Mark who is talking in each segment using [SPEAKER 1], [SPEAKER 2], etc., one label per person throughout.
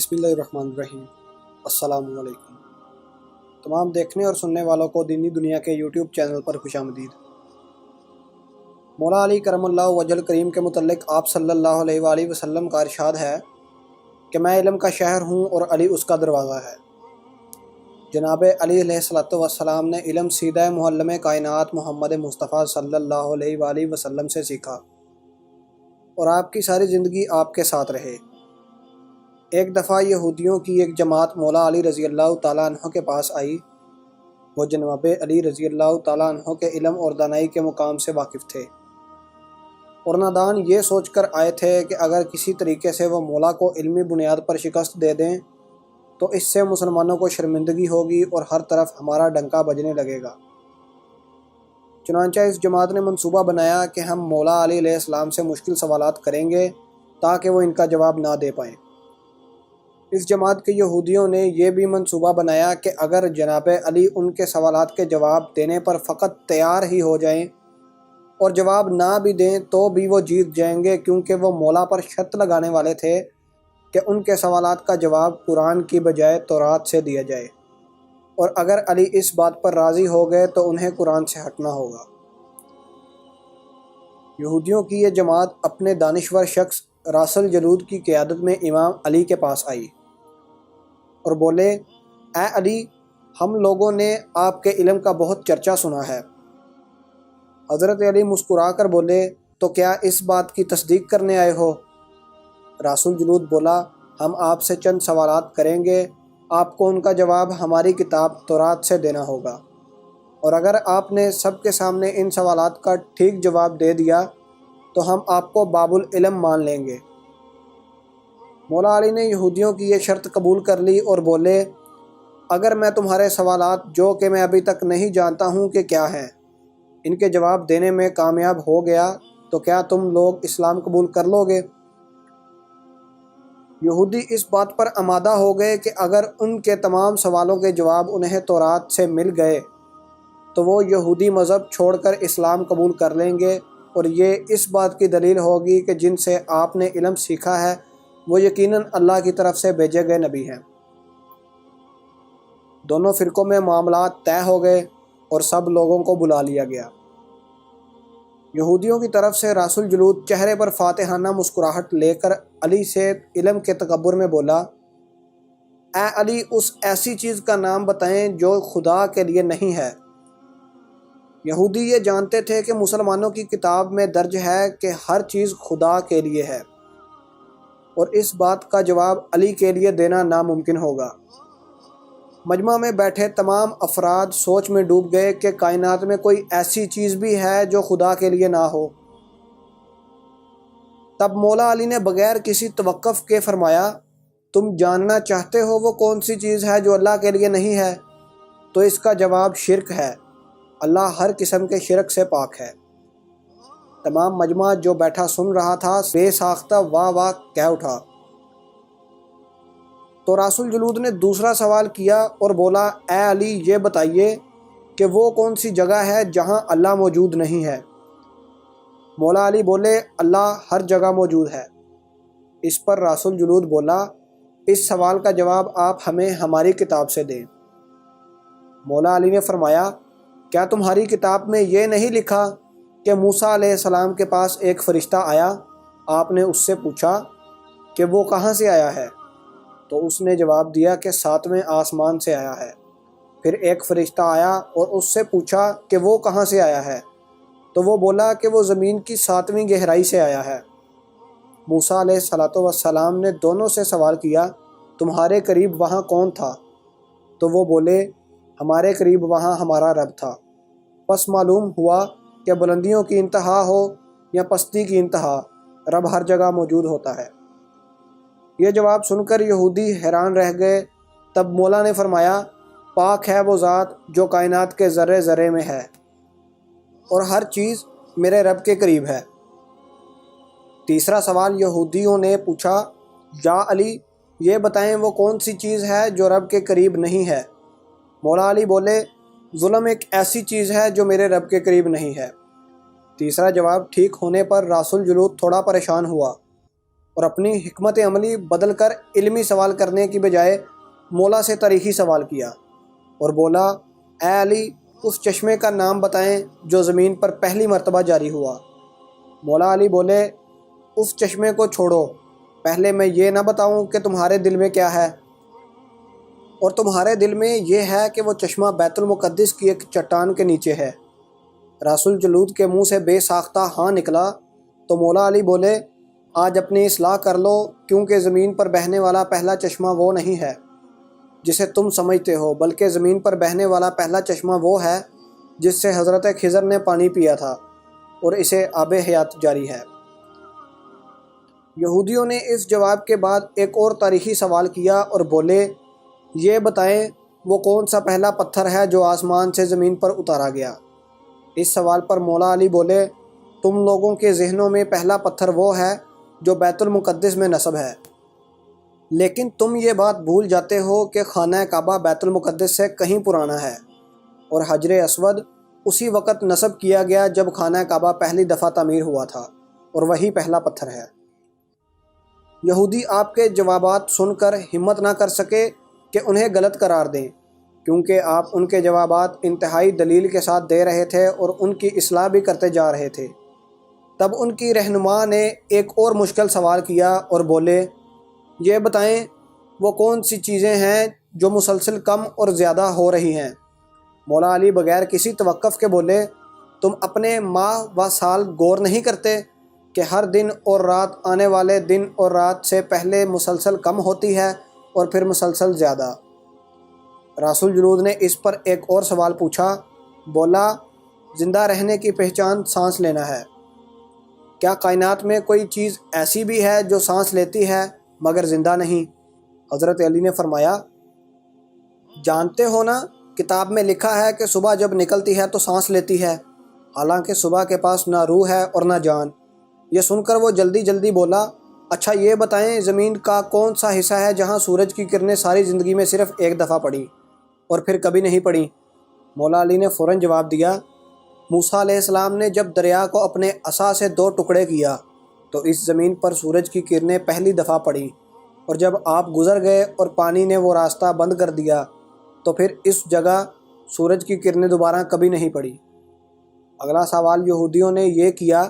[SPEAKER 1] بسم اللہ الرحمن الرحیم۔ السلام علیکم تمام دیکھنے اور سننے والوں کو دینی دنیا کے یوٹیوب چینل پر خوش آمدید۔ مولا علی کرم اللہ وجل کریم کے متعلق آپ صلی اللہ علیہ وآلہ وسلم کا ارشاد ہے کہ میں علم کا شہر ہوں اور علی اس کا دروازہ ہے۔ جناب علی علیہ الصلوۃ والسلام نے علم سیدہ معلم کائنات محمد مصطفیٰ صلی اللہ علیہ وآلہ وسلم سے سیکھا اور آپ کی ساری زندگی آپ کے ساتھ رہے۔ ایک دفعہ یہودیوں کی ایک جماعت مولا علی رضی اللہ تعالیٰ عنہ کے پاس آئی۔ وہ جناب علی رضی اللہ تعالیٰ عنہ کے علم اور دانائی کے مقام سے واقف تھے اور نادان یہ سوچ کر آئے تھے کہ اگر کسی طریقے سے وہ مولا کو علمی بنیاد پر شکست دے دیں تو اس سے مسلمانوں کو شرمندگی ہوگی اور ہر طرف ہمارا ڈنکا بجنے لگے گا۔ چنانچہ اس جماعت نے منصوبہ بنایا کہ ہم مولا علی علیہ السلام سے مشکل سوالات کریں گے تاکہ وہ ان کا جواب نہ دے پائیں۔ اس جماعت کے یہودیوں نے یہ بھی منصوبہ بنایا کہ اگر جناب علی ان کے سوالات کے جواب دینے پر فقط تیار ہی ہو جائیں اور جواب نہ بھی دیں تو بھی وہ جیت جائیں گے، کیونکہ وہ مولا پر شرط لگانے والے تھے کہ ان کے سوالات کا جواب قرآن کی بجائے تورات سے دیا جائے، اور اگر علی اس بات پر راضی ہو گئے تو انہیں قرآن سے ہٹنا ہوگا۔ یہودیوں کی یہ جماعت اپنے دانشور شخص راسل جلود کی قیادت میں امام علی کے پاس آئی اور بولے، اے علی، ہم لوگوں نے آپ کے علم کا بہت چرچا سنا ہے۔ حضرت علی مسکرا کر بولے، تو کیا اس بات کی تصدیق کرنے آئے ہو؟ راسل جلود بولا، ہم آپ سے چند سوالات کریں گے، آپ کو ان کا جواب ہماری کتاب تورات سے دینا ہوگا، اور اگر آپ نے سب کے سامنے ان سوالات کا ٹھیک جواب دے دیا تو ہم آپ کو باب العلم مان لیں گے۔ مولا علی نے یہودیوں کی یہ شرط قبول کر لی اور بولے، اگر میں تمہارے سوالات جو کہ میں ابھی تک نہیں جانتا ہوں کہ کیا ہیں ان کے جواب دینے میں کامیاب ہو گیا تو کیا تم لوگ اسلام قبول کر لو گے؟ یہودی اس بات پر آمادہ ہو گئے کہ اگر ان کے تمام سوالوں کے جواب انہیں تورات سے مل گئے تو وہ یہودی مذہب چھوڑ کر اسلام قبول کر لیں گے، اور یہ اس بات کی دلیل ہوگی کہ جن سے آپ نے علم سیکھا ہے وہ یقیناً اللہ کی طرف سے بھیجے گئے نبی ہیں۔ دونوں فرقوں میں معاملات طے ہو گئے اور سب لوگوں کو بلا لیا گیا۔ یہودیوں کی طرف سے راسل جلود چہرے پر فاتحانہ مسکراہٹ لے کر علی سے علم کے تکبر میں بولا، اے علی، اس ایسی چیز کا نام بتائیں جو خدا کے لیے نہیں ہے۔ یہودی یہ جانتے تھے کہ مسلمانوں کی کتاب میں درج ہے کہ ہر چیز خدا کے لیے ہے، اور اس بات کا جواب علی کے لیے دینا ناممکن ہوگا۔ مجمع میں بیٹھے تمام افراد سوچ میں ڈوب گئے کہ کائنات میں کوئی ایسی چیز بھی ہے جو خدا کے لیے نہ ہو۔ تب مولا علی نے بغیر کسی توقف کے فرمایا، تم جاننا چاہتے ہو وہ کون سی چیز ہے جو اللہ کے لیے نہیں ہے؟ تو اس کا جواب شرک ہے۔ اللہ ہر قسم کے شرک سے پاک ہے۔ تمام مجمع جو بیٹھا سن رہا تھا بے ساختہ واہ واہ کہہ اٹھا۔ تو راسل جلود نے دوسرا سوال کیا اور بولا، اے علی، یہ بتائیے کہ وہ کون سی جگہ ہے جہاں اللہ موجود نہیں ہے؟ مولا علی بولے، اللہ ہر جگہ موجود ہے۔ اس پر راسل جلود بولا، اس سوال کا جواب آپ ہمیں ہماری کتاب سے دیں۔ مولا علی نے فرمایا، کیا تمہاری کتاب میں یہ نہیں لکھا کہ موسیٰ علیہ السلام کے پاس ایک فرشتہ آیا، آپ نے اس سے پوچھا کہ وہ کہاں سے آیا ہے؟ تو اس نے جواب دیا کہ 7ویں آسمان سے آیا ہے۔ پھر ایک فرشتہ آیا اور اس سے پوچھا کہ وہ کہاں سے آیا ہے؟ تو وہ بولا کہ وہ زمین کی 7ویں گہرائی سے آیا ہے۔ موسیٰ علیہ السلام نے دونوں سے سوال کیا، تمہارے قریب وہاں کون تھا؟ تو وہ بولے، ہمارے قریب وہاں ہمارا رب تھا۔ پس معلوم ہوا کہ بلندیوں کی انتہا ہو یا پستی کی انتہا، رب ہر جگہ موجود ہوتا ہے۔ یہ جواب سن کر یہودی حیران رہ گئے۔ تب مولا نے فرمایا، پاک ہے وہ ذات جو کائنات کے ذرے ذرے میں ہے، اور ہر چیز میرے رب کے قریب ہے۔ تیسرا سوال یہودیوں نے پوچھا، یا علی، یہ بتائیں وہ کون سی چیز ہے جو رب کے قریب نہیں ہے؟ مولا علی بولے، ظلم ایک ایسی چیز ہے جو میرے رب کے قریب نہیں ہے۔ تیسرا جواب ٹھیک ہونے پر راسل جلود تھوڑا پریشان ہوا اور اپنی حکمت عملی بدل کر علمی سوال کرنے کی بجائے مولا سے تاریخی سوال کیا اور بولا، اے علی، اس چشمے کا نام بتائیں جو زمین پر پہلی مرتبہ جاری ہوا۔ مولا علی بولے، اس چشمے کو چھوڑو، پہلے میں یہ نہ بتاؤں کہ تمہارے دل میں کیا ہے؟ اور تمہارے دل میں یہ ہے کہ وہ چشمہ بیت المقدس کی ایک چٹان کے نیچے ہے۔ رسول جلود کے منہ سے بے ساختہ ہاں نکلا تو مولا علی بولے، آج اپنی اصلاح کر لو، کیونکہ زمین پر بہنے والا پہلا چشمہ وہ نہیں ہے جسے تم سمجھتے ہو، بلکہ زمین پر بہنے والا پہلا چشمہ وہ ہے جس سے حضرت خضر نے پانی پیا تھا اور اسے آب حیات جاری ہے۔ یہودیوں نے اس جواب کے بعد ایک اور تاریخی سوال کیا اور بولے، یہ بتائیں وہ کون سا پہلا پتھر ہے جو آسمان سے زمین پر اتارا گیا؟ اس سوال پر مولا علی بولے، تم لوگوں کے ذہنوں میں پہلا پتھر وہ ہے جو بیت المقدس میں نصب ہے، لیکن تم یہ بات بھول جاتے ہو کہ خانہ کعبہ بیت المقدس سے کہیں پرانا ہے، اور حجر اسود اسی وقت نصب کیا گیا جب خانہ کعبہ پہلی دفعہ تعمیر ہوا تھا، اور وہی پہلا پتھر ہے۔ یہودی آپ کے جوابات سن کر ہمت نہ کر سکے کہ انہیں غلط قرار دیں، کیونکہ آپ ان کے جوابات انتہائی دلیل کے ساتھ دے رہے تھے اور ان کی اصلاح بھی کرتے جا رہے تھے۔ تب ان کی رہنما نے ایک اور مشکل سوال کیا اور بولے، یہ بتائیں وہ کون سی چیزیں ہیں جو مسلسل کم اور زیادہ ہو رہی ہیں؟ مولا علی بغیر کسی توقف کے بولے، تم اپنے ماہ و سال غور نہیں کرتے کہ ہر دن اور رات آنے والے دن اور رات سے پہلے مسلسل کم ہوتی ہے اور پھر مسلسل زیادہ؟ رسول جلود نے اس پر ایک اور سوال پوچھا، بولا، زندہ رہنے کی پہچان سانس لینا ہے۔ کیا کائنات میں کوئی چیز ایسی بھی ہے جو سانس لیتی ہے مگر زندہ نہیں؟ حضرت علی نے فرمایا، جانتے ہو نا، کتاب میں لکھا ہے کہ صبح جب نکلتی ہے تو سانس لیتی ہے، حالانکہ صبح کے پاس نہ روح ہے اور نہ جان۔ یہ سن کر وہ جلدی جلدی بولا، اچھا یہ بتائیں زمین کا کون سا حصہ ہے جہاں سورج کی کرنیں ساری زندگی میں صرف ایک دفعہ پڑیں اور پھر کبھی نہیں پڑیں؟ مولا علی نے فوراً جواب دیا، موسیٰ علیہ السلام نے جب دریا کو اپنے عصا سے 2 ٹکڑے کیا تو اس زمین پر سورج کی کرنیں پہلی دفعہ پڑیں، اور جب آپ گزر گئے اور پانی نے وہ راستہ بند کر دیا تو پھر اس جگہ سورج کی کرنیں دوبارہ کبھی نہیں پڑی۔ اگلا سوال یہودیوں نے یہ کیا،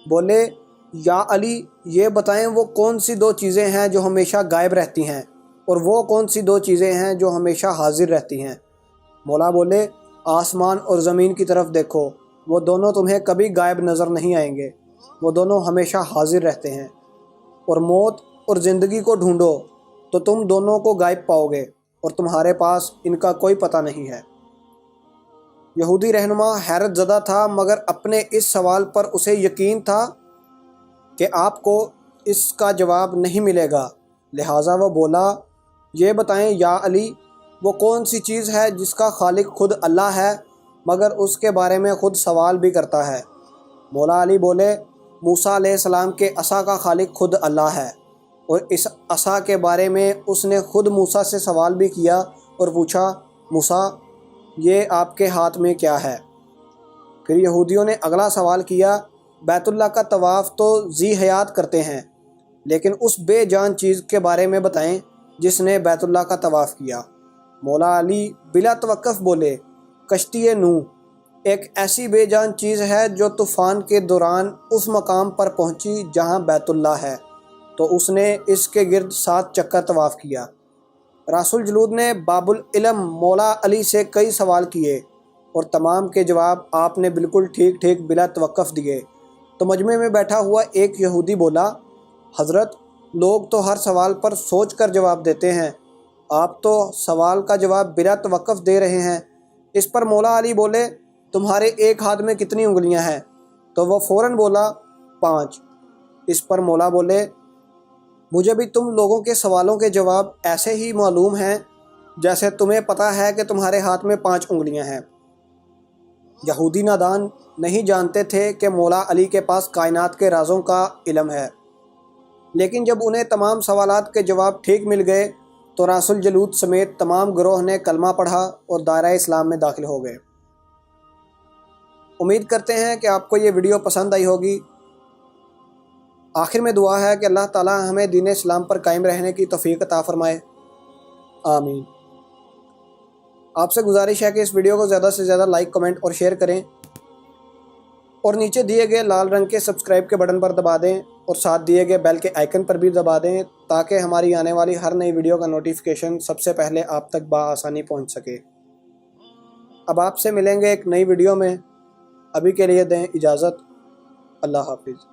[SPEAKER 1] بولے، یا علی، یہ بتائیں وہ کون سی 2 چیزیں ہیں جو ہمیشہ غائب رہتی ہیں، اور وہ کون سی 2 چیزیں ہیں جو ہمیشہ حاضر رہتی ہیں؟ مولا بولے، آسمان اور زمین کی طرف دیکھو، وہ دونوں تمہیں کبھی غائب نظر نہیں آئیں گے، وہ دونوں ہمیشہ حاضر رہتے ہیں۔ اور موت اور زندگی کو ڈھونڈو تو تم دونوں کو غائب پاؤ گے، اور تمہارے پاس ان کا کوئی پتہ نہیں ہے۔ یہودی رہنما حیرت زدہ تھا، مگر اپنے اس سوال پر اسے یقین تھا کہ آپ کو اس کا جواب نہیں ملے گا، لہٰذا وہ بولا، یہ بتائیں یا علی، وہ کون سی چیز ہے جس کا خالق خود اللہ ہے مگر اس کے بارے میں خود سوال بھی کرتا ہے؟ مولا علی بولے، موسیٰ علیہ السلام کے عصا کا خالق خود اللہ ہے، اور اس عصا کے بارے میں اس نے خود موسیٰ سے سوال بھی کیا اور پوچھا، موسیٰ، یہ آپ کے ہاتھ میں کیا ہے؟ پھر یہودیوں نے اگلا سوال کیا، بیت اللہ کا طواف تو ذی حیات کرتے ہیں، لیکن اس بے جان چیز کے بارے میں بتائیں جس نے بیت اللہ کا طواف کیا۔ مولا علی بلا توقف بولے، کشتی نوح ایک ایسی بے جان چیز ہے جو طوفان کے دوران اس مقام پر پہنچی جہاں بیت اللہ ہے، تو اس نے اس کے گرد 7 چکر طواف کیا۔ رسول جلود نے باب العلم مولا علی سے کئی سوال کیے اور تمام کے جواب آپ نے بالکل ٹھیک ٹھیک بلا توقف دیے۔ تو مجمع میں بیٹھا ہوا ایک یہودی بولا، حضرت، لوگ تو ہر سوال پر سوچ کر جواب دیتے ہیں، آپ تو سوال کا جواب بلا توقف دے رہے ہیں۔ اس پر مولا علی بولے، تمہارے ایک ہاتھ میں کتنی انگلیاں ہیں؟ تو وہ فوراً بولا، 5۔ اس پر مولا بولے، مجھے بھی تم لوگوں کے سوالوں کے جواب ایسے ہی معلوم ہیں جیسے تمہیں پتہ ہے کہ تمہارے ہاتھ میں 5 انگلیاں ہیں۔ یہودی نادان نہیں جانتے تھے کہ مولا علی کے پاس کائنات کے رازوں کا علم ہے، لیکن جب انہیں تمام سوالات کے جواب ٹھیک مل گئے تو رسول جلود سمیت تمام گروہ نے کلمہ پڑھا اور دائرہ اسلام میں داخل ہو گئے۔ امید کرتے ہیں کہ آپ کو یہ ویڈیو پسند آئی ہوگی۔ آخر میں دعا ہے کہ اللہ تعالی ہمیں دین اسلام پر قائم رہنے کی توفیق عطا فرمائے، آمین۔ آپ سے گزارش ہے کہ اس ویڈیو کو زیادہ سے زیادہ لائک، کمنٹ اور شیئر کریں، اور نیچے دیے گئے لال رنگ کے سبسکرائب کے بٹن پر دبا دیں اور ساتھ دیے گئے بیل کے آئیکن پر بھی دبا دیں تاکہ ہماری آنے والی ہر نئی ویڈیو کا نوٹیفیکیشن سب سے پہلے آپ تک بآسانی پہنچ سکے۔ اب آپ سے ملیں گے ایک نئی ویڈیو میں، ابھی کے لیے دیں اجازت، اللہ حافظ۔